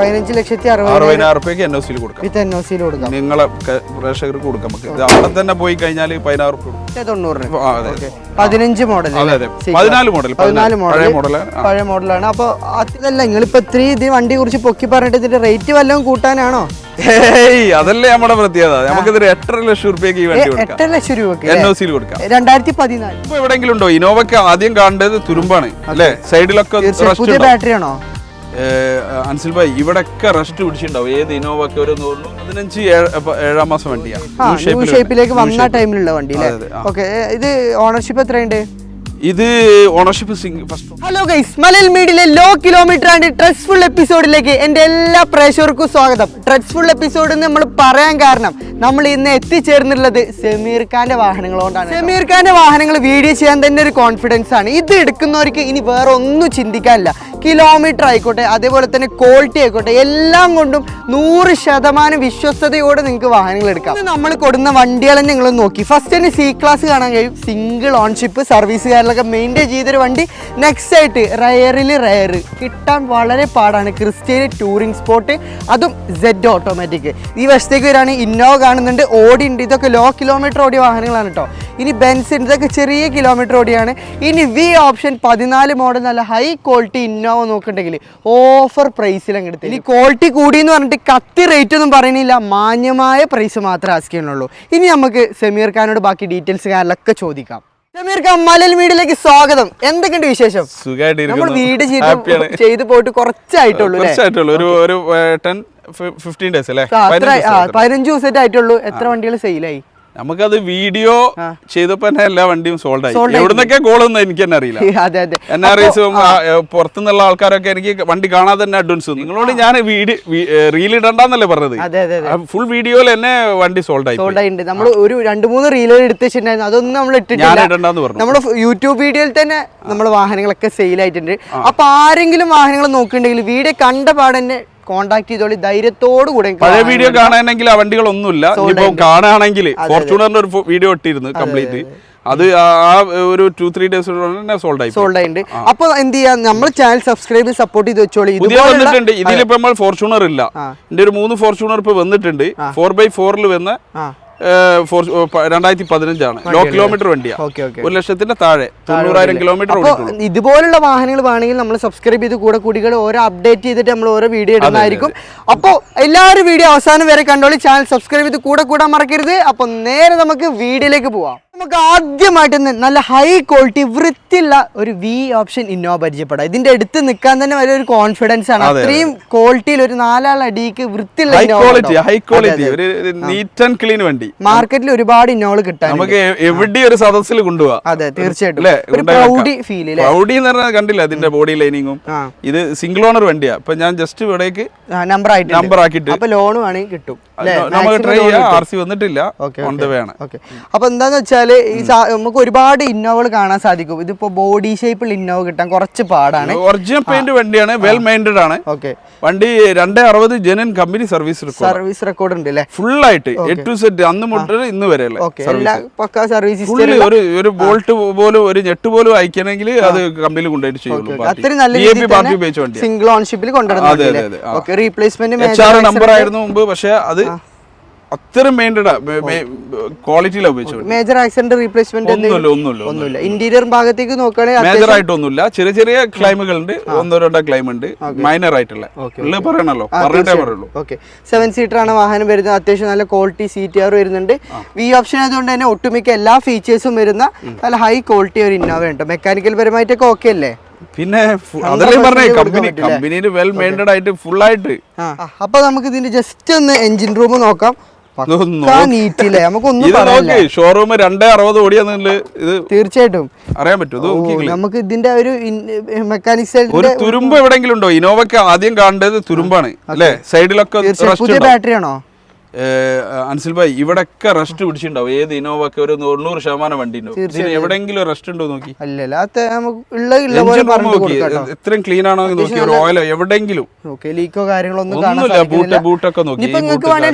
15,60,000 NOC കൊടുക്കാം. വിത്ത് NOC കൊടുക്കാം. നിങ്ങളെ പ്രേക്ഷകർക്ക് കൊടുക്കാം. നമുക്ക് അവിടെ തന്നെ പോയി കഴിഞ്ഞാൽ 16 15 മോഡൽ. 14 മോഡൽ പഴയ മോഡലാണ്. അപ്പൊ അതല്ല നിങ്ങളിപ്പോ ഇത് വണ്ടിയെ കുറിച്ച് പൊക്കി പറഞ്ഞിട്ട് ഇതിന്റെ റേറ്റ് വല്ലതും കൂട്ടാനാണോ? അതല്ലേ നമ്മുടെ പ്രത്യേകത. നമുക്കിത് 8.5 ലക്ഷം രൂപയ്ക്ക് ഈ വണ്ടി കൊടുക്കാം. 8 ലക്ഷം രൂപ NOC കൊടുക്കാം. 2014 ഇപ്പൊ എവിടെയെങ്കിലും ഉണ്ടോ? ഇന്നോവയ്ക്ക് ആദ്യം കാണേണ്ടത് തുരുമ്പാണ് അല്ലെ? സൈഡിലൊക്കെ പുതിയ ബാറ്ററി ആണോ അൻസിൽ ഭായ്? ഇവിടെയൊക്കെ റെസ്റ്റ് പിടിച്ചിട്ടുണ്ടാവും. ഏത് ഇന്നോവയ്ക്ക് ഒരു 15-7 മാസം വണ്ടിയാണ്. ഷേപ്പിലേക്ക് വന്ന ടൈമിലുള്ള വണ്ടി. ഓക്കെ, ഇത് ഓണർഷിപ്പ് എത്രയുണ്ട്? ഇത് ഓണർഷിപ്പ് ഫസ്റ്റ്. ഹലോ ഗൈസ്, മലയാള മീഡിയയിലെ ലോ കിലോമീറ്റർ ആൻഡ് ട്രസ്റ്റ്ഫുൾ എപ്പിസോഡിലേക്ക് എൻ്റെ എല്ലാ പ്രേക്ഷകർക്കും സ്വാഗതം. ട്രസ്റ്റ്ഫുൾ എപ്പിസോഡ് നമ്മൾ പറയാൻ കാരണം നമ്മൾ ഇന്ന് എത്തിച്ചേർന്നിട്ടുള്ളത് സമീർ ഖാന്റെ വാഹനങ്ങൾ കൊണ്ടാണ്. സമീർ ഖാന്റെ വാഹനങ്ങൾ വീഡിയോ ചെയ്യാൻ തന്നെ ഒരു കോൺഫിഡൻസ് ആണ്. ഇത് എടുക്കുന്നവർക്ക് ഇനി വേറെ ഒന്നും ചിന്തിക്കാനില്ല. കിലോമീറ്റർ ആയിക്കോട്ടെ, അതേപോലെ തന്നെ ക്വാളിറ്റി ആയിക്കോട്ടെ, എല്ലാം കൊണ്ടും 100% വിശ്വസ്തയോടെ നിങ്ങൾക്ക് വാഹനങ്ങൾ എടുക്കാം. നമ്മൾ കൊടുക്കുന്ന വണ്ടികൾ തന്നെ നിങ്ങൾ നോക്കി. ഫസ്റ്റ് തന്നെ C ക്ലാസ് കാണാൻ കഴിയും. സിംഗിൾ ഓൺഷിപ്പ്, സർവീസുകാരിലൊക്കെ മെയിൻറ്റെയിൻ ചെയ്തൊരു വണ്ടി. നെക്സ്റ്റ് ആയിട്ട് റയർ കിട്ടാൻ വളരെ പാടാണ്. ക്രിസ്റ്റയിൽ ടൂറിംഗ് സ്പോട്ട്, അതും Z ഓട്ടോമാറ്റിക്. ഈ വശത്തേക്ക് വരികയാണ് ഇന്നോവ കാണുന്നുണ്ട്, ഓടി ഉണ്ട്. ഇതൊക്കെ ലോ കിലോമീറ്റർ ഓടിയ വാഹനങ്ങളാണ് കേട്ടോ. ഇനി ബെൻസ് ഉണ്ട്, ഇതൊക്കെ ചെറിയ കിലോമീറ്റർ ഓടിയാണ്. ഇനി V ഓപ്ഷൻ 14 മോഡൽ നല്ല ഹൈ ക്വാളിറ്റി ഇന്നോവ നോക്കുന്നുണ്ടെങ്കിൽ ഓഫർ പ്രൈസിൽ അങ്ങോട്ട്. ഇനി ക്വാളിറ്റി കൂടി എന്ന് പറഞ്ഞിട്ട് കത്തി റേറ്റ് ഒന്നും പറയുന്നില്ല, മാന്യമായ പ്രൈസ് മാത്രമേ ആസ്ക് ചെയ്യുന്നുള്ളൂ. ഇനി നമുക്ക് സമീർ ഖാനോട് ബാക്കി ഡീറ്റെയിൽസ് കാര്യങ്ങളൊക്കെ ചോദിക്കാം. സമീർ ഖാൻ, മലയാള മീഡിയയിലേക്ക് സ്വാഗതം. എന്തൊക്കെയുണ്ട് വിശേഷം? നമ്മൾ വീട് ചെയ്ത് പോയിട്ട് കുറച്ചായിട്ടുള്ളൂ. 15 ഡേയ്സ് അല്ലേ? 15 ദിവസമായിട്ട് ആയിട്ടുള്ളൂ. എത്ര വണ്ടികൾ സെയിലായി? നമുക്കത് വീഡിയോ ചെയ്തപ്പോ തന്നെ എല്ലാ വണ്ടിയും സോൾഡ് ആയി. എവിടുന്നൊക്കെ കോളൊന്നും എനിക്ക് തന്നെ അറിയില്ല. NRIസും പുറത്തുനിന്നുള്ള ആൾക്കാരൊക്കെ എനിക്ക് വണ്ടി കാണാതെ തന്നെ അഡ്വാൻസ്. നിങ്ങളോട് ഞാൻ റീൽ ഇടണ്ടെന്നല്ലേ പറഞ്ഞത്? ഫുൾ വീഡിയോയിൽ തന്നെ വണ്ടി സോൾഡ് ആയി. നമ്മൾ ഒരു 2-3 റീലുകൾ എടുത്ത് വെച്ചിട്ടുണ്ടായിരുന്നു. അതൊന്നും നമ്മൾ ഇട്ടിട്ടില്ല. നമ്മുടെ യൂട്യൂബ് വീഡിയോയിൽ തന്നെ നമ്മുടെ വാഹനങ്ങളൊക്കെ സെയിൽ ആയിട്ടുണ്ട്. അപ്പൊ ആരെങ്കിലും വാഹനങ്ങൾ നോക്കുന്നുണ്ടെങ്കിൽ വീഡിയോ കണ്ട പാടന്നെ കോൺടാക്ട് ചെയ്തോളി, ധൈര്യത്തോടു കൂടെ. പഴയ വീഡിയോ കാണാനെങ്കിൽ ആ വണ്ടികളൊന്നുമില്ല. ഇപ്പൊ കാണുകയാണെങ്കിൽ ഫോർച്യൂണറിന്റെ ഒരു വീഡിയോ ഇട്ടിരുന്നു കംപ്ലീറ്റ്. അത് ആ ഒരു 2-3 ഡേയ്സ് സോൾഡ് ആയിട്ടുണ്ട്. അപ്പൊ എന്ത് ചെയ്യാ, നമ്മൾ ചാനൽ സബ്സ്ക്രൈബ് സപ്പോർട്ട് ചെയ്ത് വെച്ചോളി. പുതിയ വന്നിട്ടുണ്ട്. ഇതിലിപ്പോ നമ്മൾ ഫോർച്യൂണർ ഇല്ല. എന്റെ ഒരു 3 ഫോർച്യൂണർ ഇപ്പൊ വന്നിട്ടുണ്ട്. 4x4 വന്ന 2015 ലോ കിലോമീറ്റർ വണ്ടിയാണ്. 1,00,000 താഴെ 90,000 കിലോമീറ്റർ. ഇതുപോലുള്ള വാഹനങ്ങൾ വേണമെങ്കിൽ നമ്മൾ സബ്സ്ക്രൈബ് ചെയ്ത് കൂടെ ഓരോ അപ്ഡേറ്റ് ചെയ്തിട്ട് നമ്മൾ ഓരോ വീഡിയോ ഇടുന്നതായിരിക്കും. അപ്പോൾ എല്ലാവരും വീഡിയോ അവസാനം വരെ കണ്ടോളി. ചാനൽ സബ്സ്ക്രൈബ് ചെയ്ത് കൂടാൻ മറക്കരുത്. അപ്പോൾ നേരെ നമുക്ക് വീഡിയോയിലേക്ക് പോവാം. നമുക്ക് ആദ്യമായിട്ട് നല്ല ഹൈ ക്വാളിറ്റി വൃത്തിയുള്ള ഒരു V ഓപ്ഷൻ ഇന്നോവ പരിചയപ്പെടാം. ഇതിന്റെ അടുത്ത് നിൽക്കാൻ തന്നെ വലിയൊരു കോൺഫിഡൻസ് ആണ്. അത്രയും ക്വാളിറ്റിയിൽ ഒരു 4 അടിക്ക് വൃത്തിയുള്ള വണ്ടി മാർക്കറ്റിൽ ഒരുപാട് ഇന്നോവകൾ കിട്ടാൻ നമുക്ക് എവിടെ ഒരു സദസ്സിൽ കൊണ്ടുപോകാം. അതെ, തീർച്ചയായിട്ടും കണ്ടില്ല അതിന്റെ ബോഡി ലൈനിങ്ങും. ഇത് സിംഗിൾ ഓണർ വണ്ടിയാ. അപ്പൊ ഞാൻ ജസ്റ്റ് ഇവിടേക്ക് നമ്പർ ആക്കിയിട്ട് അപ്പൊ ലോൺ വേണമെങ്കിൽ കിട്ടും. നമുക്ക് ട്രൈ ചെയ്യാം. RC വന്നിട്ടില്ല. അപ്പൊ എന്താന്ന് വെച്ചാല് നമുക്ക് ഒരുപാട് ഇന്നോവകൾ കാണാൻ സാധിക്കും. ഇതിപ്പോ ബോഡി ഷേപ്പിൽ ഇന്നോവ കിട്ടാൻ കുറച്ച് പാടാണ്. ഒറിജിനൽ പെയിന്റ് വണ്ടിയാണ്, വെൽ മെയിൻറ്റഡ് ആണ്. വണ്ടി 260 ജെന്യൂൻ കമ്പനി സർവീസ് റെക്കോർഡ് ഉണ്ട് അല്ലേ? ഫുൾ ആയിട്ട് A to Z അന്ന് മുതൽ ഇന്ന് വരെ ഒരു ബോൾട്ട് പോലും ഒരു ഞെട്ട് പോലും അയക്കണമെങ്കിൽ അത് കമ്പനിയിൽ കൊണ്ടുപോയിട്ട് ചെയ്യുള്ളൂ. സിംഗിൾ ഓൺഷിപ്പിൽ കൊണ്ടുവരുന്നത്. റീപ്ലേസ്മെന്റ് നമ്പർ ആയിരുന്നു മുമ്പ്, പക്ഷെ അത് അത്രയും ക്വാളിറ്റിയിലാണ് ഉപയോഗിച്ചത്. മേജർ ആക്സിഡന്റ് റീപ്ലേസ്മെന്റ് ഒന്നുമില്ല. ഇന്റീരിയർ ഭാഗത്തേക്ക് നോക്കുകയാണെങ്കിൽ മേജർ ആയിട്ടൊന്നുമില്ല. ചെറിയ ക്ലൈമുകളുണ്ട്, 1-2 ക്ലൈം ഉണ്ട്, മൈനർ ആയിട്ടുള്ള പറയണല്ലോ, പറഞ്ഞിട്ടേ പറയുള്ളൂ. 7 സീറ്റർ ആണ് വാഹനം വരുന്നത്. അത്യാവശ്യം നല്ല ക്വാളിറ്റി CTR വരുന്നുണ്ട്. V ഓപ്ഷൻ ആയതുകൊണ്ട് തന്നെ ഒട്ടുമിക്ക എല്ലാ ഫീച്ചേഴ്സും വരുന്ന നല്ല ഹൈ ക്വാളിറ്റി ഒരു ഇന്നോവ ഉണ്ട്. മെക്കാനിക്കൽ പരമായിട്ടൊക്കെ ഓക്കെ അല്ലേ? പിന്നെ അതല്ലേ പറഞ്ഞേ, കമ്പനിയിൽ വെൽ മെയിൻറ്റഡ് ആയിട്ട് ഫുൾ ആയിട്ട്. അപ്പൊ നമുക്ക് ഇതിന്റെ ജസ്റ്റ് ഒന്ന് എഞ്ചിൻ റൂം നോക്കാം. ഷോറൂം 260 ഓടിയാന്നുള്ളത് ഇത് തീർച്ചയായിട്ടും അറിയാൻ പറ്റും. നമുക്ക് ഇതിന്റെ ഒരു മെക്കാനിക്സ് ഒരു തുരുമ്പ് എവിടെയെങ്കിലും ഉണ്ടോ? ഇന്നോവയ്ക്ക് ആദ്യം കാണേണ്ടത് തുരുമ്പാണ് അല്ലെ? സൈഡിലൊക്കെ പുതിയ ബാറ്ററി ആണോ അൻസിൽ ഭായ്? ഇവിടെയൊക്കെ റെസ്റ്റ് പിടിച്ചിട്ടുണ്ടാവും. ഏത് ഇന്നോവൊക്കെ ഒരു 90% വണ്ടി ഉണ്ടാവും. എവിടെയെങ്കിലും റെസ്റ്റ് ഉണ്ടോ നോക്കി? എത്രയും ക്ലീൻ ആണോ നോക്കി. ഒരു ഓയിലോ എവിടെയെങ്കിലും ലീക്കോ കാര്യങ്ങളൊന്നും ബൂട്ടൊക്കെ നോക്കി.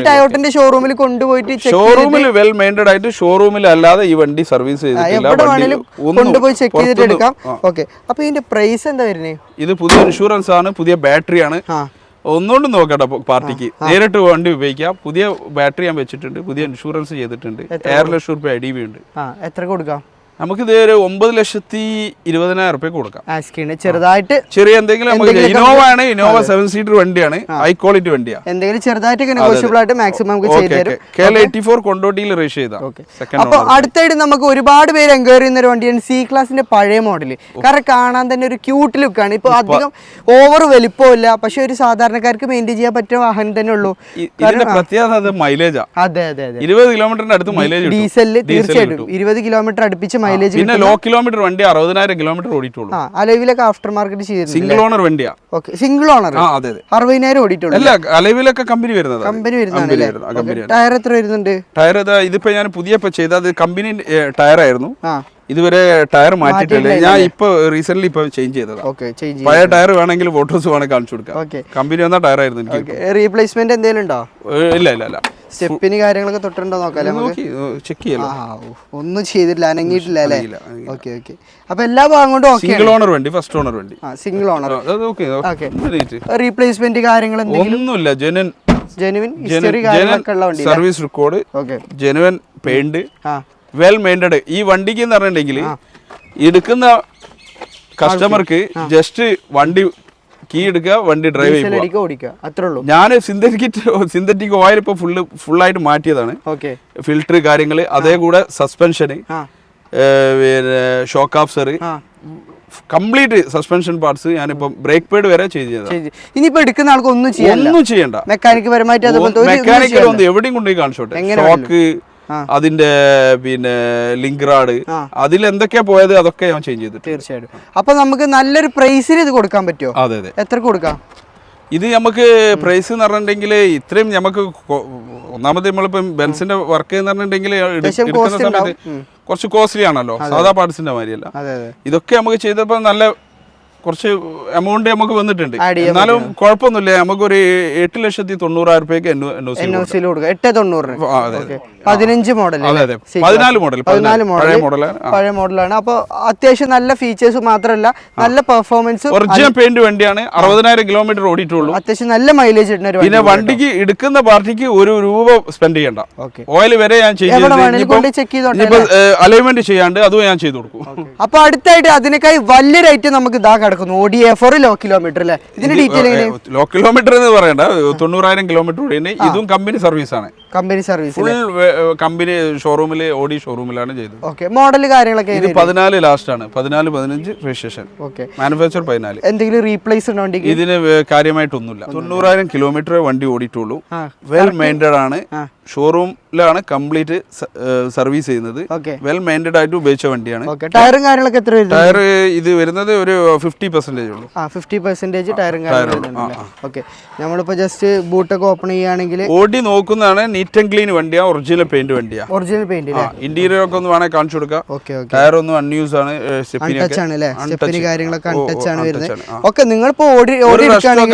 ടയോട്ടന്റെ ഷോറൂമിൽ കൊണ്ടുപോയിട്ട് ഷോറൂമിൽ വെൽ മെയിൻറ്റഡ് ആയിട്ട് ഷോറൂമിൽ അല്ലാതെ ഈ വണ്ടി സർവീസ് ചെയ്തിട്ടില്ല. കൊണ്ടുപോയി ചെക്ക് ചെയ്തിട്ട് എടുക്കാം. ഓക്കെ, അപ്പൊ ഇതിന്റെ പ്രൈസ് എന്താ വരുന്നത്? ഇത് പുതിയ ഇൻഷുറൻസ് ആണ്, പുതിയ ബാറ്ററി ആണ്. ഒന്നുകൊണ്ടും നോക്കട്ടെ പാർട്ടിക്ക് നേരിട്ട് വണ്ടി ഉപയോഗിക്കാം. പുതിയ ബാറ്ററി ഞാൻ വെച്ചിട്ടുണ്ട്, പുതിയ ഇൻഷുറൻസ് ചെയ്തിട്ടുണ്ട്, 1.5 ലക്ഷം രൂപ IDV ഉണ്ട്. എത്ര കൊടുക്കാം? നമുക്കിത് ഒരു 9,20,000 രൂപ കൊടുക്കാം. ചെറുതായിട്ട് ചെറിയ എന്തെങ്കിലും ഇന്നോവ ആണ്, ഇന്നോവ 7 സീറ്റർ വണ്ടിയാണ്, ഹൈ ക്വാളിറ്റി വണ്ടിയാണ്. എന്തെങ്കിലും ചെറുതായിട്ട് നെഗോഷ്യബിൾ ആയിട്ട് മാക്സിമം നമുക്ക് ചെയ്തു തരും. KL84 കൊണ്ടോട്ടിയിൽ രജിസ്റ്റർ ചെയ്താ. അപ്പൊ അടുത്തായിട്ട് നമുക്ക് ഒരുപാട് പേര് എൻക്വയറി ചെയ്യുന്ന ഒരു വണ്ടിയാണ് C ക്ലാസിന്റെ പഴയ മോഡല്. കാരണം കാണാൻ തന്നെ ഒരു ക്യൂട്ട് ലുക്കാണ്. ഇപ്പൊ അധികം ഓവർ വലിപ്പമില്ല, പക്ഷെ ഒരു സാധാരണക്കാർക്ക് മെയിൻറ്റെയിൻ ചെയ്യാൻ പറ്റിയ വാഹനം തന്നെ ഉള്ളൂ. ഇതിന്റെ പ്രത്യേകത മൈലേജാ. അതെ അതെ അതെ, 20 കിലോമീറ്ററിന്റെ അടുത്ത് മൈലേജ് ഡീസലിൽ തീർച്ചയായിട്ടും 20 കിലോമീറ്റർ അടുപ്പിച്ച് മൈലേജ്. പിന്നെ ലോ കിലോമീറ്റർ വണ്ടി 60,000 കിലോമീറ്റർ ഓടിയിട്ടുള്ളൂ. അലവിലൊക്കെ ആഫ്റ്റർ മാർക്കറ്റ് ചെയ്യുന്നത് സിംഗിൾ ഓണർ വണ്ടിയാ. സിംഗിൾ ഓണർ 60,000 ഓടിയിട്ടുള്ളൂ. അല്ല, അലവിലൊക്കെ കമ്പനി വരുന്നത്. ടയർ എത്ര വരുന്നുണ്ട്? ടയർ ഇതിപ്പോ ഞാൻ പുതിയ ചെയ്തത് കമ്പനി ടയർ ആയിരുന്നു. ഇതുവരെ ടയർ മാറ്റിയിട്ടില്ല. ഞാൻ ഇപ്പൊ റീസെന്റ് ഇപ്പൊ ചേഞ്ച് ചെയ്തതാണ്. പഴയ ടയർ വേണമെങ്കിൽ ഫോട്ടോസ് വേണമെങ്കിൽ കാണിച്ചു കൊടുക്കാം. കമ്പനി വന്ന ടയർ ആയിരുന്നു എനിക്ക്. റീപ്ലേസ്മെന്റ് എന്തെങ്കിലും ഉണ്ടോ? ഇല്ല ഇല്ല ഇല്ല. സ്റ്റെപ്പിന് കാര്യങ്ങളൊക്കെ തൊട്ടുണ്ടോ നോക്കാം. ചെക്ക് ചെയ്യാലോ. ഒന്നും ചെയ്തിട്ടില്ല, അനങ്ങിയിട്ടില്ല അല്ലേ? Okay okay. അപ്പൊ എല്ലാ ഭാഗം കൊണ്ടും സിംഗിൾ ഓണർ വണ്ടി, ഫസ്റ്റ് ഓണർ വണ്ടി. Single owner. റീപ്ലേസ്മെന്റ് കാര്യങ്ങൾ ഒന്നുമില്ല. ജെനുവിൻ ഹിസ്റ്ററി കാര്യങ്ങളൊക്കെ ഉള്ള വണ്ടി. Service record, genuine paint, well maintained. ഈ വണ്ടിക്ക് എന്ന് പറഞ്ഞിട്ടുണ്ടെങ്കിൽ എടുക്കുന്ന കസ്റ്റമർക്ക് ജസ്റ്റ് വണ്ടി കീ എടുക്കുക, വണ്ടി ഡ്രൈവ് ചെയ്യുക. ഞാൻ സിന്തറ്റിക് ഓയിൽ ഇപ്പൊ ഫുള്ളായിട്ട് മാറ്റിയതാണ്. ഫിൽറ്റർ കാര്യങ്ങള്, അതേ കൂടെ സസ്പെൻഷന്, പിന്നെ ഷോക്ക് ആബ്സർ, കംപ്ലീറ്റ് സസ്പെൻഷൻ പാർട്സ് ഞാനിപ്പോ ബ്രേക്ക് പേഡ് വരെ ചെയ്തതാണ്. ഇനിയിപ്പോ എടുക്കുന്ന ആൾക്ക് ഒന്നും ചെയ്യണ്ട. മെക്കാനിക് പരമായിട്ട് മെക്കാനിക്കൽ ഒന്ന് എവിടെയും കൊണ്ടുപോയി കാണിച്ചോട്ടെ. ഷോക്ക്, അതിന്റെ പിന്നെ ലിങ്ക് റാഡ്, അതിൽ എന്തൊക്കെയാ പോയത് അതൊക്കെ ഞാൻ ചേഞ്ച് ചെയ്തിട്ട്. തീർച്ചയായിട്ടും. അപ്പൊ നമുക്ക് നല്ലൊരു പ്രൈസിൽ ഇത് കൊടുക്കാൻ പറ്റുമോ? അതെ അതെ. എത്ര കൊടുക്കാം? ഇത് നമുക്ക് പ്രൈസ് എന്ന് പറഞ്ഞിട്ടുണ്ടെങ്കിൽ ഇത്രയും നമുക്ക് ഒന്നാമത് നമ്മളിപ്പം ബെൻസിന്റെ വർക്ക് എന്ന് പറഞ്ഞിട്ടുണ്ടെങ്കിൽ എടുക്കുന്ന സമയത്ത് കുറച്ച് കോസ്റ്റ്ലി ആണല്ലോ, സാധാ പാർട്സിന്റെ മാതിരിയല്ല. ഇതൊക്കെ നമുക്ക് ചെയ്തപ്പോൾ നല്ല കുറച്ച് എമൗണ്ട് നമുക്ക് വന്നിട്ടുണ്ട്. എന്നാലും കുഴപ്പമൊന്നുമില്ല. നമുക്കൊരു 8,90,000 രൂപയ്ക്ക് NOC കൊടുക്കാം. 8,90,000. 15 മോഡൽ, 14 മോഡൽ, പഴയ മോഡലാണ്. അപ്പൊ അത്യാവശ്യം നല്ല ഫീച്ചേഴ്സ് മാത്രമല്ല, നല്ല പെർഫോമൻസ്. ഒറിജിനൽ പെയിന്റ് വണ്ടിയാണ്. 60,000 കിലോമീറ്റർ ഓടിയിട്ടുള്ളൂ. അത്യാവശ്യം നല്ല മൈലേജ് കിട്ടുന്ന ഒരു വണ്ടി. പിന്നെ വണ്ടിക്ക് എടുക്കുന്ന പാർട്ടിക്ക് ₹1 സ്പെൻഡ് ചെയ്യണ്ട. ഓയിൽ വരെ ഞാൻ അലൈൻമെന്റ് ചെയ്യാണ്ട് അതും ഞാൻ ചെയ്തു കൊടുക്കും. അപ്പൊ അടുത്തായിട്ട് അതിനേക്കായി വലിയൊരു ഐറ്റം നമുക്ക് ഇതാ കിടക്കുന്നു. Audi A4 ലോ കിലോമീറ്റർ അല്ലേ? ഇതിന്റെ ഡീറ്റെയിൽ ലോ കിലോമീറ്റർ എന്ന് പറയണ്ട, 90,000 കിലോമീറ്റർ ഓടിയുണ്ട്. ഇതും കമ്പനി സർവീസ് ആണ്. കമ്പനി സർവീസ് ഫുൾ കമ്പനി ഷോറൂമില്, ഓഡി ഷോറൂമിലാണ് ചെയ്തത്. മോഡൽ കാര്യങ്ങളൊക്കെ 14 ലാസ്റ്റ് ആണ്. 14-15 രജിസ്ട്രേഷൻ, മാനുഫാക്ചർ 14. എന്തെങ്കിലും റീപ്ലേസ് ഉണ്ടോ? ഇതിന് കാര്യമായിട്ടൊന്നുമില്ല. 90,000 കിലോമീറ്റർ വണ്ടി ഓടിയിട്ടുള്ളൂ. വെൽ മെയിൻറ്റഡ് ആണ്. ഷോറൂമിലാണ് കംപ്ലീറ്റ് സർവീസ് ചെയ്യുന്നത്. വെൽ മെയിൻറ്റഡ് ആയിട്ട് ഉപയോഗിച്ച വണ്ടിയാണ്. ടയറും കാര്യങ്ങളൊക്കെ എത്ര? ടയർ ഇത് വരുന്നത് ഒരു 50% ഉള്ളൂ. 50% ടയറും കാര്യങ്ങളും. ഓക്കെ. നമ്മളിപ്പോ ജസ്റ്റ് ബൂട്ടൊക്കെ ഓപ്പൺ ചെയ്യുകയാണെങ്കിൽ ഓടി നോക്കുന്നതാണ്. നീറ്റ് ആൻഡ് ക്ലീൻ വണ്ടിയാ, ഒറിജിനൽ പെയിന്റ് വണ്ടിയാ. Original paint. ഇന്റീരിയർ ഒക്കെ ഒന്ന് വേണമെങ്കിൽ കാണിച്ചു കൊടുക്കാം. ടയർ ഒന്നും അൺയൂസ് ആണ്. സ്റ്റെപ്പിന് കാര്യങ്ങളൊക്കെ അൺടച്ച് ആണ് വരുന്നത്. ഓക്കെ. നിങ്ങളിപ്പോ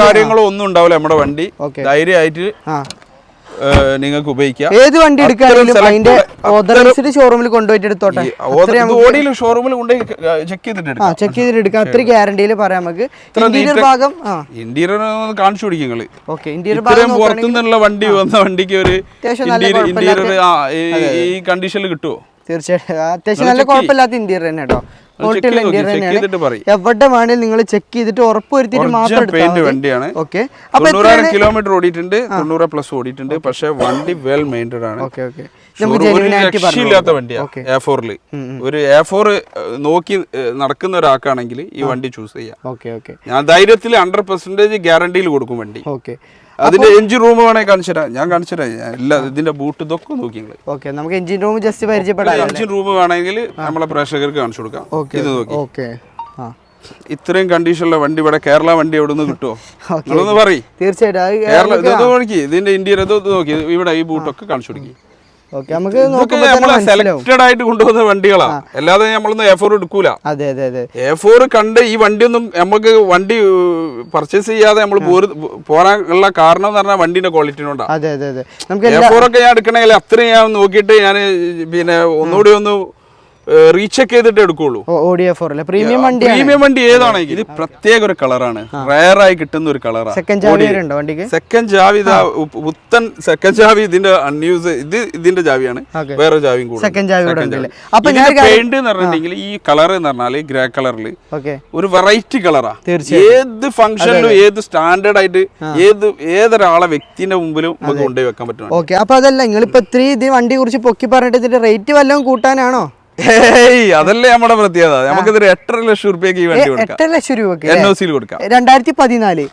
കാര്യങ്ങളോ ഒന്നും ഉണ്ടാവില്ല. നമ്മുടെ വണ്ടി ധൈര്യമായിട്ട് നിങ്ങൾക്ക് ഉപയോഗിക്കാം. ഏത് വണ്ടി എടുക്കുകയാണെങ്കിലും അതിന്റെ ഓതറൈസ്ഡ് ഷോറൂമിൽ കൊണ്ടുപോയിട്ട് എടുത്തോട്ടെ. ഷോറൂമിൽ കൊണ്ടുപോയി ചെക്ക് ചെയ്തിട്ട് എടുക്കാം. അത്ര ഗ്യാരണ്ടിയിൽ പറയാം. നമുക്ക് ഇന്റീരിയർ ഭാഗം ഇന്റീരിയർ കാണിച്ചു പിടിക്കും നിങ്ങള്. ഇന്റീരിയർ ഭാഗം പുറത്തുനിന്നുള്ള വണ്ടി വന്ന വണ്ടിക്ക് ഒരു ഇന്റീരിയർ ഈ കണ്ടീഷനിൽ കിട്ടുമോ? തീർച്ചയായിട്ടും അത്യാവശ്യം നല്ല കുഴപ്പമില്ലാത്ത ഇന്റീരിയർ തന്നെ കേട്ടോ. എവിടെ വേണേലും നിങ്ങൾ ചെക്ക് ചെയ്തിട്ട് ഉറപ്പ് വരുത്തിയിട്ട് മാത്രം വണ്ടിയാണ്. 90,000 കിലോമീറ്റർ ഓടിയിട്ടുണ്ട്, 90+ ഓടിയിട്ടുണ്ട്. പക്ഷെ വണ്ടി വെൽ മെയിൻറ്റഡ് ആണ്. രക്ഷയില്ലാത്ത വണ്ടിയാണ്. A4 ഒരു A4 നോക്കി നടക്കുന്ന ഒരാൾക്കാണെങ്കിൽ ഈ വണ്ടി ചൂസ് ചെയ്യാം. ഞാൻ ധൈര്യത്തിൽ 100% ഗ്യാരണ്ടിയിൽ കൊടുക്കും വണ്ടി. അതിന്റെ എഞ്ചിൻ റൂം വേണമെങ്കിൽ കാണിച്ചുതരാം. ഞാൻ കാണിച്ചുതരാം. എല്ലാ ഇതിന്റെ ബൂട്ട് ഇതൊക്കെ നോക്കി. നമുക്ക് എഞ്ചിൻ റൂം ജസ്റ്റ് പരിചയപ്പെടാം. എഞ്ചിൻ റൂം വേണമെങ്കിൽ നമ്മളെ പ്രേക്ഷകർക്ക് കാണിച്ചു കൊടുക്കാം. ഇത് നോക്കി. ഇത്രയും കണ്ടീഷനുള്ള വണ്ടി ഇവിടെ കേരള വണ്ടി എവിടെ നിന്ന് കിട്ടുമോ? നിങ്ങളൊന്ന് പറയും. തീർച്ചയായിട്ടും കേരള ഇത് നോക്കി. ഇതിന്റെ ഇന്ത്യയിൽ ഇത് നോക്കി. ഇവിടെ ഈ ബൂട്ടൊക്കെ കാണിച്ചു കൊടുക്കി. സെലക്ടഡ് ആയിട്ട് കൊണ്ടുവന്ന വണ്ടികളാണ്. അല്ലാതെ നമ്മളൊന്നും A4 എടുക്കൂല. A4 കണ്ട് ഈ വണ്ടിയൊന്നും നമുക്ക് വണ്ടി പർച്ചേസ് ചെയ്യാതെ നമ്മൾ പോരാനുള്ള കാരണം എന്ന് പറഞ്ഞാൽ വണ്ടിന്റെ ക്വാളിറ്റിനോണ്ടാണ്. A4 ഒക്കെ ഞാൻ എടുക്കണമെങ്കിൽ അത്രയും ഞാൻ നോക്കിയിട്ട് ഞാൻ പിന്നെ ഒന്നുകൂടി ഒന്ന് റീചെക്ക് ചെയ്തിട്ട് എടുക്കുള്ളൂ. പ്രീമിയം വണ്ടി ഏതാണെങ്കിൽ ഇത് പ്രത്യേക ഒരു കളറാണ്, റയർ ആയി കിട്ടുന്ന ഒരു കളറാണ്. സെക്കൻഡ് ചാവി പുത്തൻ സെക്കൻഡ് ചാവി ഇതിന്റെ അൺയൂസ് ഇതിന്റെ ചാവിയാണ്, വേറെ ചാവിയും കൂടെ. പെയിന്റ് എന്ന് പറഞ്ഞിട്ടുണ്ടെങ്കിൽ ഈ കളർ എന്ന് പറഞ്ഞാല് ഗ്രേ കളറിൽ ഒരു വെറൈറ്റി കളറാ. ഏത് ഫംഗ്ഷനിലും ഏത് സ്റ്റാൻഡേർഡ് ആയിട്ട് ഏതൊരാളെ വ്യക്തിന്റെ മുമ്പിലും നമുക്ക് കൊണ്ടുപോയി വെക്കാൻ പറ്റും. ഓക്കെ, അപ്പൊ അതല്ല നിങ്ങളിപ്പോ വണ്ടിയെ കുറിച്ച് പൊക്കി പറഞ്ഞിട്ട് ഇതിന്റെ റേറ്റ് വല്ലതും കൂട്ടാനാണോ? അതല്ലേ നമ്മുടെ പ്രത്യേകത. നമുക്കിതൊരു 8.5 ലക്ഷം രൂപയ്ക്ക് ഈ വണ്ടി കൊടുക്കാം. 8 ലക്ഷം രൂപക്ക് NOC കൊടുക്കാം. 2014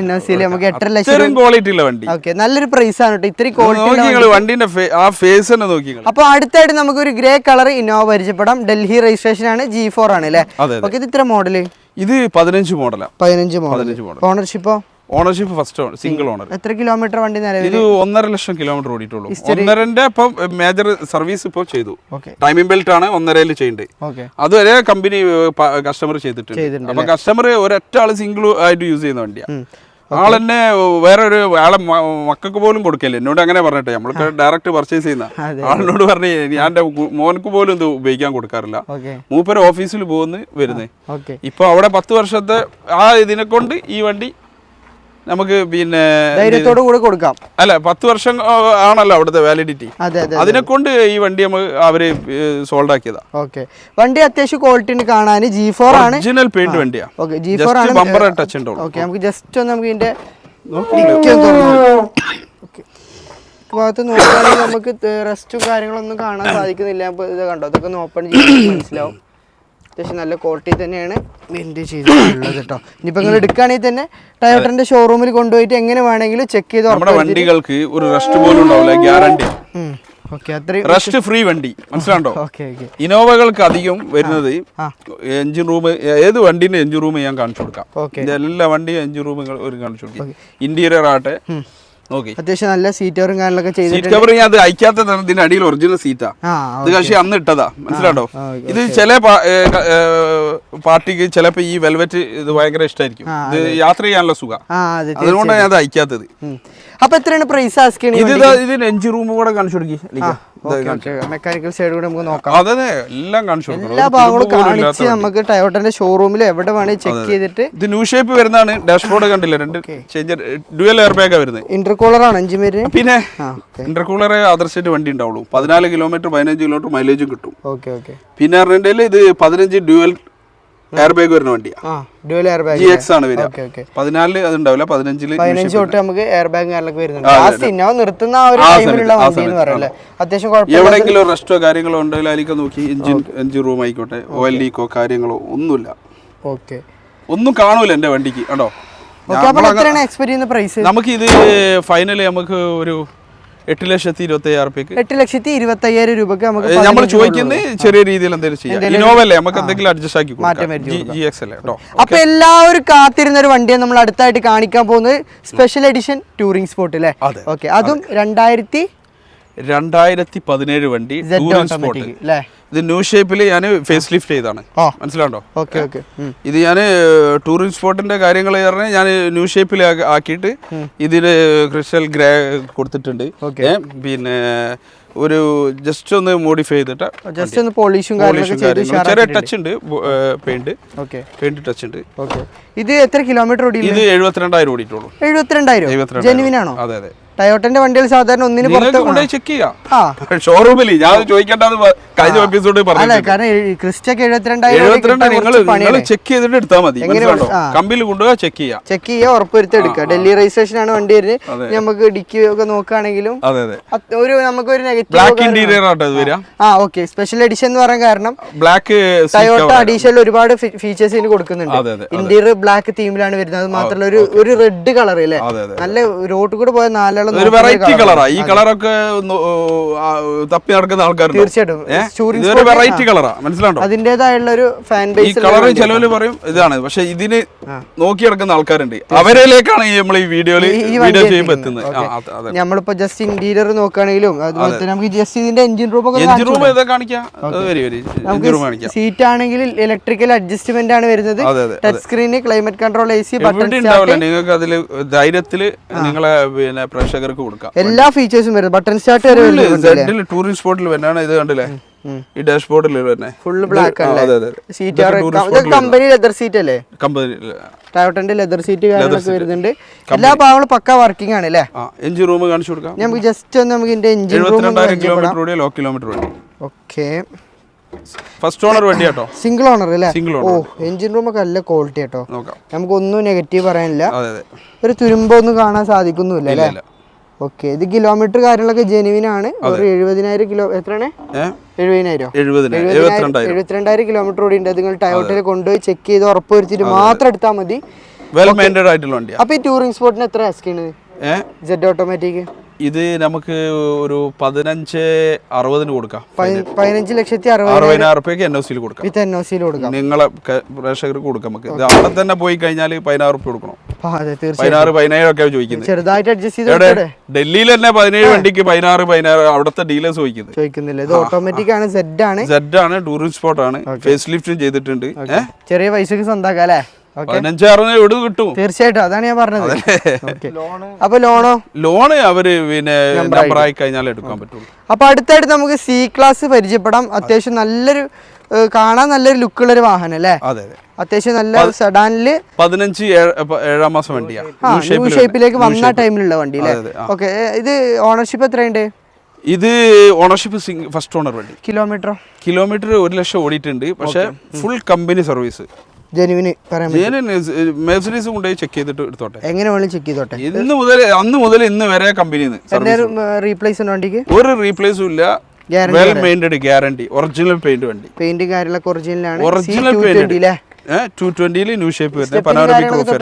NOC നമുക്ക് 8.5 ലക്ഷം ക്വാളിറ്റി ഉള്ള വണ്ടി. ഓക്കെ, നല്ലൊരു പ്രൈസ് ആണ് കേട്ടോ. ഇത്രയും ക്വാളിറ്റി വണ്ടിന്റെ ആ ഫേസ് തന്നെ നോക്കി. അപ്പൊ അടുത്തായിട്ട് നമുക്ക് ഒരു ഗ്രേ കളർ ഇന്നോവ പരിചയപ്പെടാം. ഡൽഹി രജിസ്ട്രേഷൻ ആണ്, G4 ആണ് അല്ലേ? ഓക്കെ, ഇത് ഇത്ര മോഡല്? ഇത് 15 മോഡലാണ്. 15 മോഡൽ. ഓണർഷിപ്പോ? Ownership first single owner. എത്ര കിലോമീറ്റർ വണ്ടി? ഇത് 1.5 ലക്ഷം കിലോമീറ്റർ ഓടിയിട്ടുള്ളൂ. 1.5ന്റെ ഇപ്പം മേജർ സർവീസ് ഇപ്പോൾ ചെയ്തു. ടൈമിംഗ് ബെൽറ്റ് ആണ് 1.5 ചെയ്യേണ്ടത്. അതുവരെ കമ്പനി കസ്റ്റമർ ചെയ്തിട്ടുണ്ട്. അപ്പൊ കസ്റ്റമർ ഒരൊറ്റ ആള് സിംഗിൾ ആയിട്ട് യൂസ് ചെയ്യുന്ന വണ്ടിയാണ്. ആളെന്നെ വേറെ ഒരു ആളെ മക്കൾക്ക് പോലും കൊടുക്കല്ലേ. എന്നോട് അങ്ങനെ പറഞ്ഞിട്ടെ, നമ്മൾക്ക് ഡയറക്റ്റ് പർച്ചേസ് ചെയ്യുന്ന ആളിനോട് പറഞ്ഞ് ഞാൻ എന്റെ മോനക്ക് പോലും ഇത് ഉപയോഗിക്കാൻ കൊടുക്കാറില്ല. മൂപ്പര് ഓഫീസിൽ വരുന്നേ. ഇപ്പൊ അവിടെ 10 വർഷത്തെ ആ ഇതിനെ കൊണ്ട് ഈ വണ്ടി നമുക്ക് പിന്നെ ധൈര്യത്തോടു കൂടി കൊടുക്കാം. അല്ല, 10 വർഷം ആണല്ലോ അവിടുത്തെ വാലിഡിറ്റി. അതിനെ കൊണ്ട് ഈ വണ്ടി അവര് സോൾഡ് ആക്കിയതാ. ഓക്കെ, വണ്ടി അത്യാവശ്യം ക്വാളിറ്റി കാണാൻ G4 ആണ്. ഒറിജിനൽ പെയിന്റ് വണ്ടിയാ. ഓക്കെ, G4 ആണ്. ബമ്പർ ടച്ച് ഉണ്ടോ? ഓക്കെ, നമുക്ക് ജസ്റ്റ് ഒന്ന് നമുക്ക് ഇതിന്റെ ഭാഗത്ത് നോക്കുകയാണെങ്കിൽ നമുക്ക് റെസ്റ്റും കാര്യങ്ങളൊന്നും കാണാൻ സാധിക്കുന്നില്ല. അപ്പോൾ ഇത് കണ്ടോ, ഇതൊക്കെ ഒന്ന് ഓപ്പൺ ചെയ്ത് മനസ്സിലാവും. അത്യാവശ്യം നല്ല ക്വാളിറ്റി തന്നെയാണ് മെയിൻറ്റെയിൻ ചെയ്തിട്ടുള്ളത് കേട്ടോ. ഇനിയിപ്പോൾ നിങ്ങൾ എടുക്കുകയാണെങ്കിൽ തന്നെ ടയോട്ടന്റെ ഷോറൂമിൽ കൊണ്ടുപോയിട്ട് എങ്ങനെ വേണമെങ്കിലും ചെക്ക് ചെയ്ത് നമ്മുടെ വണ്ടികൾക്ക് ഒരു റെസ്റ്റ് പോലും ഉണ്ടാവില്ല, ഗ്യാരണ്ടി. റെസ്റ്റ് ഫ്രീ വണ്ടി, മനസ്സിലാണ്ടോ? ഇനോവകൾക്ക് അധികം വരുന്നത് എഞ്ചിൻ റൂം, ഏത് വണ്ടിന്റെ എഞ്ചിൻ റൂം ഞാൻ കാണിച്ചു കൊടുക്കാം. എല്ലാ വണ്ടിയും എഞ്ചിൻ റൂമുകൾ ഒരു കാണിച്ചു കൊടുക്കാം. ഇന്റീരിയർ ആട്ടെ അത്യാവശ്യം നല്ല സീറ്റ് കവറും കാര്യങ്ങളൊക്കെ സീറ്റ് കവർ ഞാൻ അത് അയക്കാത്ത ഇതിന്റെ അടിയിൽ ഒറിജിനൽ സീറ്റാ. ഇത് പക്ഷേ അന്ന് ഇട്ടതാ, മനസ്സിലാണ്ടോ? ഇത് ചില പാർട്ടിക്ക് ചിലപ്പോ ഈ വെൽവെറ്റ് ഇത് ഭയങ്കര ഇഷ്ടമായിരിക്കും. ഇത് യാത്ര ചെയ്യാനുള്ള സുഖം, അതുകൊണ്ടാണ് ഞാൻ അത് അയക്കാത്തത്. അപ്പൊ എത്രയാണ് പ്രൈസ് ആസ്ക്? ഇതിന് എഞ്ചിൻ റൂം കൂടെ കാണിച്ചു കൊടുക്കി, മെക്കാനിക്കൽ സൈഡ് കൂടെ നമുക്ക് നോക്കാം. അതെ, എല്ലാം കാണിച്ചു കൊടുക്കും. എല്ലാ ഭാഗങ്ങളും കാണിച്ച് നമുക്ക് ടയോട്ടന്റെ ഷോറൂമിൽ എവിടെ വേണമെങ്കിൽ ചെക്ക് ചെയ്തിട്ട്. ഇത് ന്യൂ ഷേപ്പ് വരുന്നതാണ്. ഡാഷ്ബോർഡ് കണ്ടില്ല, 2 ചേഞ്ചർ ഡ്യുവൽ എയർ ബാഗാ വരുന്നത്. ഇന്റർകൂളർ ആണ് 5 പേര്. പിന്നെ ഇന്റർകൂളർ അതർ സ്റ്റേറ്റ് വണ്ടി ഉണ്ടാവുള്ളൂ. 14 കിലോമീറ്റർ 15 കിലോമീറ്റർ മൈലേജും കിട്ടും. പിന്നെ പറഞ്ഞിട്ടുണ്ടെങ്കിൽ ഇത് 15 ഡ്യുവൽ എയർ ബാഗ് വരുന്ന വണ്ടിയാണ്. GX ആണ് വരിക. 14 അത് ഉണ്ടാവില്ല, 15 തൊട്ട് നമുക്ക് എയർ ബാഗ് നിർത്തുന്ന അത്യാവശ്യം എവിടെയെങ്കിലും റെസ്റ്റോ കാര്യങ്ങളോ ഉണ്ടെങ്കിൽ അതിലേക്ക് നോക്കി എഞ്ചിൻ റൂം ആയിക്കോട്ടെ, ഓയിൽ ലീക്കോ കാര്യങ്ങളോ ഒന്നുമില്ല, ഒന്നും കാണൂല എന്റെ വണ്ടിക്ക് കേട്ടോ. നമുക്ക് ഇത് ഫൈനലി നമുക്ക് ഒരു 8,25,000 8,25,000 രൂപക്ക് നമ്മൾ ചോദിക്കുന്നത് ചെറിയ രീതിയിൽ എന്തെങ്കിലും ചെയ്യാം. ഇന്നോവ അല്ലേ, നമുക്ക് എന്തെങ്കിലും അഡ്ജസ്റ്റ് ആക്കി GX അല്ലേ കേട്ടോ. അപ്പൊ എല്ലാവരും കാത്തിരുന്ന ഒരു വണ്ടിയാണ് നമ്മൾ അടുത്തായിട്ട് കാണിക്കാൻ പോകുന്നത്. സ്പെഷ്യൽ എഡിഷൻ ടൂറിംഗ് സ്പോർട്ട് അല്ലേ? ഓക്കെ, അതും 2017 വണ്ടി ടൂറിംഗ് സ്പോർട്ട്. ഇത് ന്യൂ ഷേപ്പിൽ ഞാൻ ഫേസ് ലിഫ്റ്റ് ചെയ്താണ്, മനസ്സിലാണ്ടോ? ഇത് ഞാൻ ടൂറിസ്റ്റ് സ്പോട്ടിന്റെ കാര്യങ്ങൾ പറഞ്ഞാൽ ഞാൻ ന്യൂ ഷേപ്പിൽ ആക്കിയിട്ട് ഇതിന് ക്രിസ്റ്റൽ ഗ്രേ കൊടുത്തിട്ടുണ്ട്. പിന്നെ ഒരു ജസ്റ്റ് ഒന്ന് മോഡിഫൈ ചെയ്തിട്ട് ചെറിയ ടച്ച് ഉണ്ട്, പെയിന്റ് ടച്ച് ഉണ്ട്. ഇത് എത്ര കിലോമീറ്റർ ഓടി? ഇത് 72,000 ഓടിയിട്ടുള്ളൂ. 72,000 ജെനുവിൻ ആണോ? അതെ അതെ. ടയോട്ടന്റെ വണ്ടികൾ സാധാരണ ഒന്നിന് ചെക്ക് ചെയ്യാം ഷോറൂമിൽ. ഞാൻ ചോദിക്കേണ്ടത് കഴിഞ്ഞ എപ്പിസോഡ് പറഞ്ഞു. നിങ്ങൾ ചെക്ക് ചെയ്തിട്ട് എടുത്താൽ മതി, കമ്പിയിൽ കൊണ്ടുപോയി ചെക്ക് ചെയ്യാം, ഉറപ്പുവരുത്തി എടുക്കുക. ഡൽഹി രജിസ്ട്രേഷൻ ആണ് വണ്ടി വരുന്നത്. നമുക്ക് ഡിക്കി ഒക്കെ നോക്കുകയാണെങ്കിലും ഒരു നമുക്കൊരു ബ്ലാക്ക് ഇന്റീരിയർ ആട്ടോ ഇത് വരിക. ഓക്കെ, സ്പെഷ്യൽ എഡിഷൻ എന്ന് പറയാൻ കാരണം ബ്ലാക്ക് ടയോട്ട അഡീഷണൽ ഒരുപാട് ഫീച്ചേഴ്സ് ഇതിന് കൊടുക്കുന്നുണ്ട്. ഇന്റീരിയർ ബ്ലാക്ക് തീമിലാണ് വരുന്നത്. അത് മാത്രമല്ല ഒരു റെഡ് കളർ അല്ലേ, നല്ല റോഡ് കൂടെ പോയ ഒരു വെറൈറ്റി കളറാ. ഈ കളറൊക്കെ തപ്പി നടക്കുന്ന ആൾക്കാർ തീർച്ചയായിട്ടും വെറൈറ്റി കളറാ, മനസ്സിലാണ്ടോ? അതിന്റേതായുള്ള ഒരു ഫാൻ ബേസ്. ഈ കളർ ചിലവര് പറയും ഇതാണ്, പക്ഷെ ഇതിന് നോക്കി നടക്കുന്ന ആൾക്കാരുണ്ട്. അവരിലേക്കാണ് നമ്മൾ ഈ വീഡിയോ ചെയ്യുമ്പോൾ എത്തുന്നത്. നമ്മളിപ്പോ ജസ്റ്റ് ഇന്റീരിയർ നോക്കുകയാണെങ്കിലും അതുപോലെ തന്നെ നമുക്ക് ജസ്റ്റ് ഇതിന്റെ എഞ്ചിൻ റൂം കാണിക്കാം. സീറ്റ് ആണെങ്കിൽ ഇലക്ട്രിക്കൽ അഡ്ജസ്റ്റ്മെന്റ് ആണ് വരുന്നത്. Touch screen, climate control, AC button. നിങ്ങൾക്ക് അതിൽ ധൈര്യത്തില് നിങ്ങളെ പ്രേക്ഷകർക്ക് കൊടുക്കാം. എല്ലാ ഫീച്ചേഴ്സും വരുന്നത്. ബട്ടൺ സ്റ്റാർട്ട് വരെ ടൂറിസ്റ്റ് സ്പോട്ടിൽ വരുന്നതാണ്. ഇത് കണ്ടില്ലേ, ഈ ഡാഷ്ബോർഡിൽ തന്നെ ഫുള്ള് ബ്ലാക്ക് അതെ അല്ലേ അതെ സീറ്റ് കമ്പനി ലെതർ സീറ്റ് അല്ലേ കമ്പനി ടയോട്ടന്റെ ലെതർ സീറ്റ് കാര്യങ്ങളൊക്കെ വരുന്നുണ്ട് എല്ലാ ഭാഗങ്ങളും പക്ക വർക്കിംഗ് ആണ് അല്ലേ എഞ്ചിൻ റൂം കാണിച്ചു കൊടുക്കാം നമുക്ക് ജസ്റ്റ് ഒന്ന് നമുക്ക് ഇതിന്റെ engine room 72,000 kilometre low kilometre വണ്ടി ഓക്കെ ഫസ്റ്റ് ഓണർ വണ്ടി കേട്ടോ സിംഗിൾ ഓണർ അല്ലേ സിംഗിൾ ഓ എഞ്ചിൻ റൂം ഒക്കെ നല്ല ക്വാളിറ്റി കേട്ടോ നോക്കാം നമുക്കൊന്നും നെഗറ്റീവ് പറയാനില്ല അതെ അതെ ഒരു തുരുമ്പോ ഒന്നും കാണാൻ സാധിക്കുന്നില്ല അല്ലേ ഓക്കെ ഇത് കിലോമീറ്റർ കാര്യങ്ങളൊക്കെ ജെനുവിൻ ആണ് ഒരു 70,000 കിലോ എത്രയാണ് 72,000 കിലോമീറ്റർ ഓടി ഉണ്ട് നിങ്ങൾ ടയോട്ടയിൽ കൊണ്ടുപോയി ചെക്ക് ചെയ്ത് ഉറപ്പ് വരുത്തിയിട്ട് മാത്രം എടുത്താൽ മതി വെൽ മെയിൻറ്റഡ് ആയിട്ടുള്ള വണ്ടിയാണ് അപ്പൊ ഈ ടൂറിംഗ് സ്പോട്ടിന് എത്ര ആസ്ക് ചെയ്യുന്നത് ജെഡ് ഓട്ടോമാറ്റിക് ഇത് നമുക്ക് ഒരു 15,60 കൊടുക്കാം 15,60,000 NOC കൊടുക്കാം വിത്ത് NOC കൊടുക്കാം നിങ്ങളെ പ്രേക്ഷകർക്ക് കൊടുക്കാം നമുക്ക് ഇത് അവിടെ തന്നെ പോയി കഴിഞ്ഞാൽ 16,000 കൊടുക്കണം അതെ 16,000-17,000 ഒക്കെ ചോദിക്കുന്നത് ചെറുതായിട്ട് അഡ്ജസ്റ്റ് ചെയ്ത് ഡൽഹിയിൽ തന്നെ 17 വണ്ടിക്ക് 16,000 അവിടുത്തെ ഡീലേഴ്സ് ചോദിക്കുന്നില്ല ഇത് ഓട്ടോമാറ്റിക് ആണ് സെഡ് ആണ് ടൂറിസ്റ്റ് സ്പോട്ട് ആണ് ഫേസ് ലിഫ്റ്റും ചെയ്തിട്ടുണ്ട് ചെറിയ പൈസക്ക് സ്വന്താക്കാം അല്ലേ 15,000 എവിടെ കിട്ടും തീർച്ചയായിട്ടും അതാണ് ഞാൻ പറഞ്ഞത് അപ്പൊ ലോണ് അവര് പിന്നെ നമ്പർ ആയി കഴിഞ്ഞാൽ എടുക്കാൻ പറ്റുള്ളൂ അപ്പൊ അടുത്തായിട്ട് നമുക്ക് സി ക്ലാസ് പരിചയപ്പെടാം അത്യാവശ്യം നല്ലൊരു കാണാൻ നല്ലൊരു ലുക്കുള്ള ഒരു വാഹനം അല്ലേ അത്യാവശ്യം നല്ല സെഡാനില് 15-7 മാസം വണ്ടിയാണ് ഷേപ്പിലേക്ക് വന്ന ടൈമിലുള്ള വണ്ടി അല്ലേ ഓക്കെ ഇത് ഓണർഷിപ്പ് എത്രയുണ്ട് ഇത് ഓണർഷിപ്പ് ഫസ്റ്റ് ഓണർ വണ്ടി കിലോമീറ്റർ 1,00,000 ഓടിയിട്ടുണ്ട് പക്ഷെ ഫുൾ കമ്പനി സർവീസ് മെർസിഡീസ് കൊണ്ടുപോയി ചെക്ക് ചെയ്തിട്ട് എടുത്തോട്ടെ എങ്ങനെ വേണമെങ്കിലും ചെക്ക് ചെയ്തോട്ടെ അന്ന് മുതൽ ഇന്ന് വരെ കമ്പനി റീപ്ലേസ് വണ്ടിക്ക് ഒരു റീപ്ലേസും ഇല്ല വെൽ മെയിൻറ്റഡ് ഗ്യാരണ്ടി ഒറിജിനൽ പെയിന്റ് വണ്ടി പെയിന്റ് കാര്യങ്ങളൊക്കെ ഒറിജിനലാണ് ഒറിജിനൽ പെയിന്റ് 220 ന്യൂ ഷേപ്പ് വരുന്നത് പനോരമിക് റൂഫ്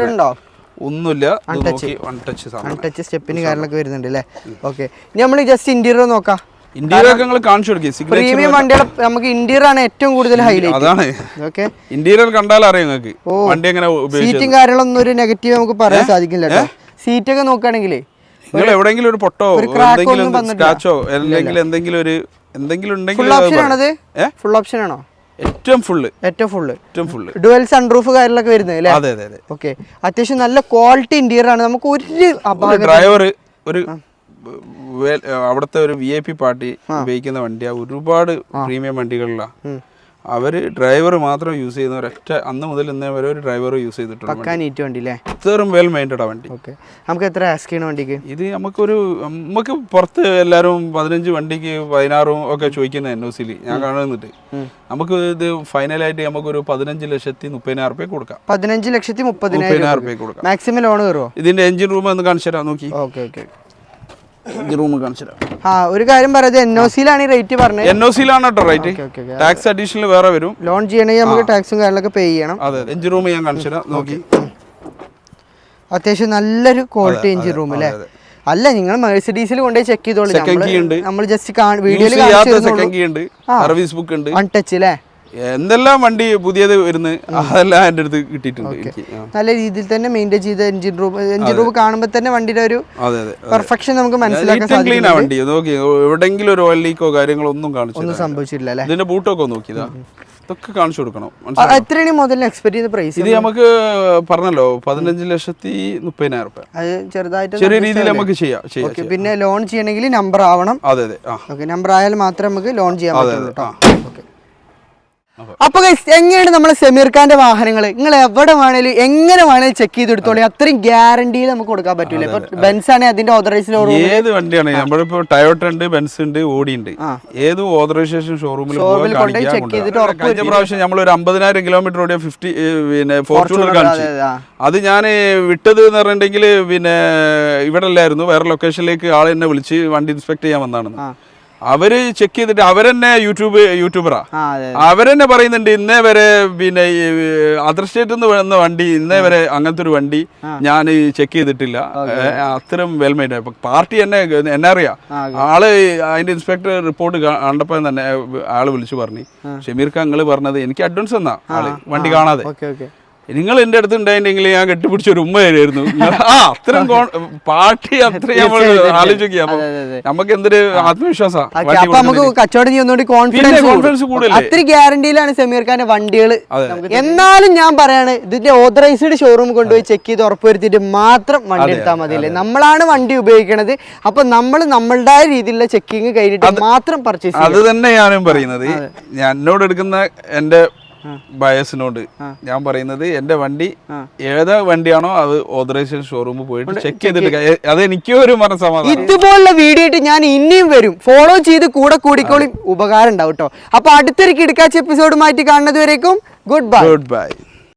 ഒന്നുമില്ല അൺടച്ച് സ്റ്റെപ്പിന് കാര്യങ്ങളൊക്കെ വരുന്നുണ്ട് അല്ലേ ഓക്കെ ഇനി നമ്മൾ ജസ്റ്റ് ഇന്റീരിയർ നോക്കാം ഇന്റീരിയർ കാണിച്ചു കൊടുക്കും പ്രീമിയം വണ്ടിയുടെ നമുക്ക് ഇന്റീരിയർ ആണ് ഏറ്റവും കൂടുതൽ ഹൈലൈറ്റ് അതാണ് ഓക്കെ ഇന്റീരിയർ കണ്ടാൽ അറിയാം നിങ്ങൾക്ക് വണ്ടി എങ്ങനെ സീറ്റും കാര്യങ്ങളൊന്നും ഒരു നെഗറ്റീവ് നമുക്ക് പറയാൻ സാധിക്കില്ല കേട്ടോ സീറ്റ് ഒക്കെ നോക്കുകയാണെങ്കിൽ നിങ്ങൾ എവിടെയെങ്കിലും ഒരു പൊട്ടോ എന്തെങ്കിലും സ്ക്രാച്ചോ അല്ലെങ്കിൽ എന്തെങ്കിലും ഉണ്ടെങ്കിൽ ഫുൾ ഓപ്ഷൻ ആണോ ഏറ്റവും ഫുള്ള് ഡുവൽ സൺറൂഫ് കാര്യങ്ങളൊക്കെ വരുന്നത് അല്ലേ അതെ അതെ ഓക്കെ അത്യാവശ്യം നല്ല ക്വാളിറ്റി ഇന്റീരിയർ ആണ് നമുക്ക് ഒരു ഡ്രൈവർ ഒരു അവിടുത്തെ ഒരു VIP പാർട്ടി ഉപയോഗിക്കുന്ന വണ്ടിയാ ഒരുപാട് പ്രീമിയം വണ്ടികളിലാണ് അവര് ഡ്രൈവർ മാത്രം യൂസ് ചെയ്യുന്ന ഒരൊറ്റ അന്ന് മുതൽ ഇന്നേ വരെ ഒരു ഡ്രൈവർ യൂസ് ചെയ്തിട്ടുണ്ട് ഇത്രയും വെൽ മൈൻഡഡ് ആ വണ്ടി നമുക്ക് എത്ര ആസ്ക് ചെയ്യണം വണ്ടിക്ക് ഇത് നമുക്ക് പുറത്ത് എല്ലാവരും 15 വണ്ടിക്ക് 16 ഒക്കെ ചോദിക്കുന്ന NOC ഞാൻ കാണുന്നിട്ട് നമുക്ക് ഇത് ഫൈനലായിട്ട് നമുക്കൊരു 15,30,000 കൊടുക്കാം 15,30,000 കൊടുക്കാം മാക്സിമം ലോൺ കയറുമോ ഇതിന്റെ എഞ്ചിൻ റൂം ഒന്ന് കാണിച്ചു തരാം നോക്കി റൂം കാണിച്ചു ഒരു കാര്യം പറയാം NOC-ലാണ് റേറ്റ് പറഞ്ഞത് NOC-ലാണ് കേട്ടോ റേറ്റ് ടാക്സ് അഡീഷണൽ വേറെ വരും ലോൺ ചെയ്യണമെങ്കിൽ നമുക്ക് ടാക്സും കാര്യങ്ങളൊക്കെ പേ ചെയ്യണം അതെ എഞ്ചിൻ റൂം ഞാൻ കാണിച്ചു തരാം നോക്കി അത്യാവശ്യം നല്ലൊരു ക്വാളിറ്റി എഞ്ചിൻ റൂം അല്ലേ അല്ല നിങ്ങൾ മെഴ്സിഡീസിൽ കൊണ്ടുപോയി ചെക്ക് ചെയ്തോളൂ നമ്മൾ ജസ്റ്റ് വീഡിയോയിൽ സർവീസ് ബുക്ക് ഉണ്ട് അൺടച്ച് അല്ലേ എന്തെല്ലാം വണ്ടി പുതിയത് വരുന്നത് അതെല്ലാം എൻ്റെ അടുത്ത് കിട്ടിയിട്ടുണ്ട് എനിക്ക് നല്ല രീതിയിൽ തന്നെ മെയിൻറ്റെയിൻ ചെയ്ത എഞ്ചിൻ റൂം കാണുമ്പോൾ തന്നെ വണ്ടിയുടെ ഒരു പെർഫെക്ഷൻ നമുക്ക് മനസ്സിലാക്കാൻ സാധിക്കും വണ്ടി നോക്കി എവിടെയെങ്കിലും ഒരു ഓയിൽ ലീക്കോ കാര്യങ്ങളോ ഒന്നും കാണിച്ചു സംഭവിച്ചിട്ടില്ല അല്ലേ ഇതിന്റെ ബൂട്ടൊക്കെ നോക്കിയതാ ഇതൊക്കെ കാണിച്ചു കൊടുക്കണം എത്രയാണ് മുതൽ എക്സ്പെക്ട് ചെയ്യുന്ന പ്രൈസ് ഇത് നമുക്ക് പറഞ്ഞല്ലോ 15,30,000 അത് ചെറുതായിട്ട് ചെറിയ രീതിയിൽ നമുക്ക് ചെയ്യാം പിന്നെ ലോൺ ചെയ്യണമെങ്കിൽ നമ്പർ ആവണം അതെ നമ്പർ ആയാൽ മാത്രമേ നമുക്ക് ലോൺ ചെയ്യാൻ പറ്റുള്ളൂ അപ്പൊ എങ്ങനെയാണ് നമ്മളെ സമീർ ഖാന്റെ വാഹനങ്ങൾ നിങ്ങൾ എവിടെ വേണേലും എങ്ങനെ വേണേലും ചെക്ക് ചെയ്തെടുത്തോളൂ അത്രയും ഗ്യാരണ്ടിയിൽ നമുക്ക് കൊടുക്കാൻ പറ്റൂല ഇപ്പൊ ബെൻസ് ആണ് അതിന്റെ ഓതറൈസ്ഡ് ഏത് വണ്ടിയാണ് നമ്മളിപ്പോ ടയോട്ട ഉണ്ട് ബെൻസ് ഉണ്ട് ഓഡി ഉണ്ട് ഏത് ഓതറൈസേഷൻ ഷോറൂമിൽ കഴിഞ്ഞ പ്രാവശ്യം നമ്മൾ ഒരു 50,000 കിലോമീറ്റർ ഓടിയ 50 പിന്നെ ഫോർച്യൂണർ കാണിച്ചു അത് ഞാൻ വിട്ടത് എന്ന് പറഞ്ഞിട്ടുണ്ടെങ്കിൽ പിന്നെ ഇവിടെ അല്ലായിരുന്നു വേറെ ലൊക്കേഷനിലേക്ക് ആൾ എന്നെ വിളിച്ച് വണ്ടി ഇൻസ്പെക്ട് ചെയ്യാൻ വന്നാണെന്ന് അവര് ചെക്ക് ചെയ്തിട്ട് അവരെന്നെ യൂട്യൂബറാ അവരെന്നെ പറയുന്നുണ്ട് ഇന്നേ വരെ പിന്നെ അതർ സ്റ്റേറ്റിൽ നിന്ന് വന്ന വണ്ടി ഇന്നേ വരെ അങ്ങനത്തെ ഒരു വണ്ടി ഞാൻ ചെക്ക് ചെയ്തിട്ടില്ല അത്രയും വെൽമെയ്ഡ് പാർട്ടി എന്നെ അറിയാം ആള് അതിന്റെ ഇൻസ്പെക്ടർ റിപ്പോർട്ട് കണ്ടപ്പോൾ തന്നെ ആള് വിളിച്ചു പറഞ്ഞു ഷമീർ ഖാൻ പറഞ്ഞത് എനിക്ക് അഡ്വാൻസ് തന്നാ ആള് വണ്ടി കാണാതെ നിങ്ങൾ എന്റെ അടുത്ത് ഉണ്ടായിട്ടുണ്ടെങ്കിൽ ഞാൻ കെട്ടിപ്പിടിച്ച ഒരു ഉമ്മ തരുമായിരുന്നു. അത്രയും പാർട്ടി അത്രയും നമ്മൾ ആലോചിക്കുക. നമുക്ക് എന്തൊരു ആത്മവിശ്വാസം. അപ്പൊ നമുക്ക് കച്ചവടം ചെയ്യുന്നോണ്ട് കോൺഫിഡൻസ് കൂടുതൽ. അത്ര ഗ്യാരണ്ടിയിലാണ് സമീർ ഖാന്റെ വണ്ടികൾ. എന്നാലും ഞാൻ പറയാണ്, ഇതിന്റെ ഓതറൈസ്ഡ് ഷോറൂം കൊണ്ടുപോയി ചെക്ക് ചെയ്ത് ഉറപ്പുവരുത്തിയിട്ട് മാത്രം വണ്ടി എടുത്താൽ മതിയല്ലേ. നമ്മളാണ് വണ്ടി ഉപയോഗിക്കണത്, അപ്പൊ നമ്മൾ നമ്മളുടെ രീതിയിലുള്ള ചെക്കിങ് കഴിഞ്ഞിട്ട് മാത്രം പർച്ചേസ്. അത് തന്നെ ഞാനും പറയുന്നത്. എന്നോട് എടുക്കുന്ന എന്റെ ബയസിനോട് ഞാൻ പറയുന്നത്, എന്റെ വണ്ടി ഏതാ വണ്ടിയാണോ അത് ഓതറൈസേഷൻ ഷോറൂമിൽ പോയിട്ട് ചെക്ക് ചെയ്തിട്ട് അത് എനിക്കും ഒരു മനസ്സമാധാനം. ഇതുപോലുള്ള വീഡിയോ ആയിട്ട് ഞാൻ ഇനിയും വരും. ഫോളോ ചെയ്ത് കൂടെ കൂടിക്കോളി, ഉപകാരം ഉണ്ടാവും കേട്ടോ. അപ്പൊ അടുത്തൊരു കിടക്കാച്ച എപ്പിസോഡുമായിട്ട് കാണുന്നത് വരേക്കും ഗുഡ് ബൈ.